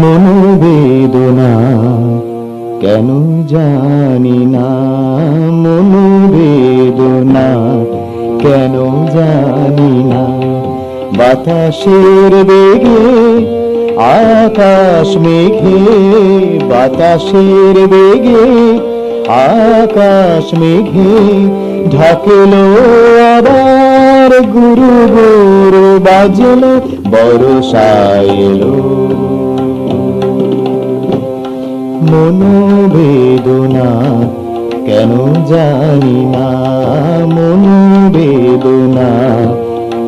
মনোবেদনা কেন জানি না, মনোবেদনা কেন জানি না। বাতাসের বেগে আকাশ মেঘে, বাতাসের বেগে আকাশ মেঘে ঢাকলো আবার গুরু গুরু বাজলো, বর্ষা এলো। মনোবেদনা কেন জানি না, মনোবেদনা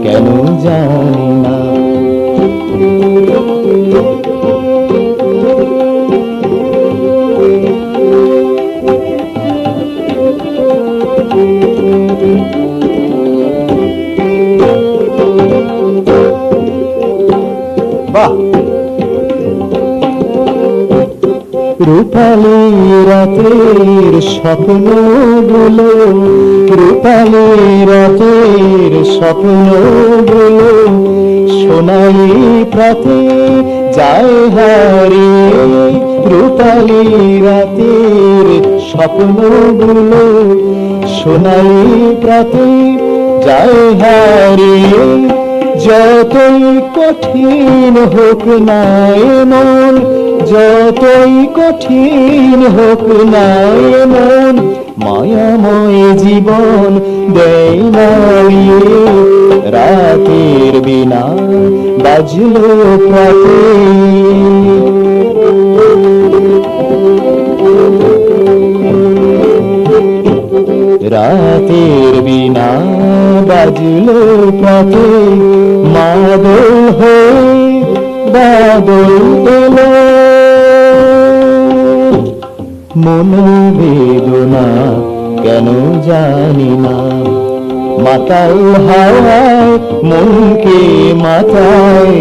কেন জানি না। বাহ! রূপালী রাতের স্বপ্নগুলো, রূপালী রাতের স্বপ্নগুলো সোনালি প্রাতে যায় হারিয়ে। রূপালী রাতের স্বপ্নগুলো সোনালি প্রাতে যায় হারিয়ে। যতই কঠিন হোক না মন, যতই কঠিন হোক না মন, মায়াময় জীবন দেয় না উড়িয়ে। রাতের বিনা বাজলো প্রাতে, রাতের বিনা বাজলো প্রাতে। মাদল হয়ে বাদল এলো, মনোবেদনা কেন জানি না। মাতাল হাওয়ায় মনকে মাতায়,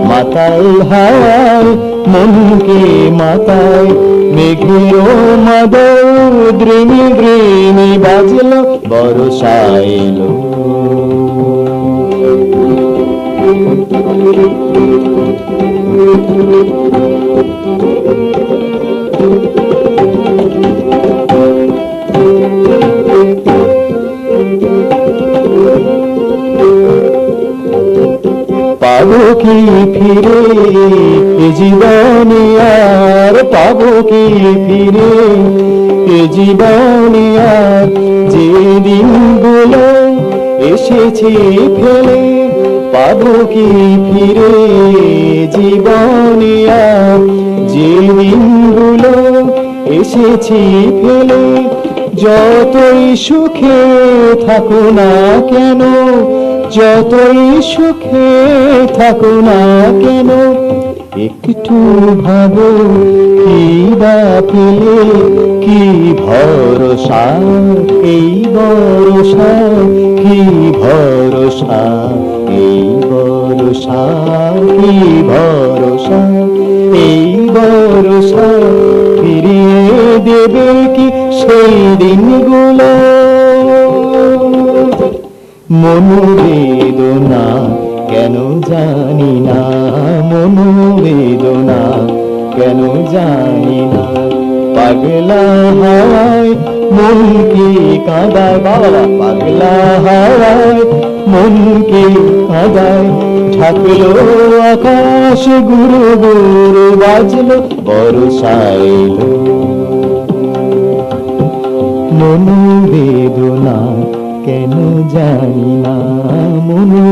মাতাল হাওয়ায় মনকে মাতায়। মেঘেরও মাদল দ্রিমি দ্রিমি বাজলো, বর্ষা এলো। পাবো কি ফিরে এ জীবনে আর, পাবো কি ফিরে এ জীবনে আর। যে দিনগুলো এসেছি ফেলে, পাবো কি ফিরে জীবনে আর। যে দিনগুলো এসেছি ফেলে, যতই সুখে থাকো না কেন, যতই সুখে থাকো না কেন, একটু ভাবো কি বা পেলে কি ভরসা। এই ভরসা কি ভরসা, এই ভরসা কি ভরসা, এই ভরসা ফিরিয়ে দেবে কি সেই দিনগুলো। মনোবেদনা কেন জানি না, মনোবেদনা কেন জানি না। পাগলা হাওয়ায় মন কি কাঁদায়, বাবা পাগলা হাওয়ায় মন কি কাঁদায়। ঢাকলো আকাশ গুরু গুরু বাজলো, বর্ষা এলো। মনোবেদনা কেন জানি না, মনো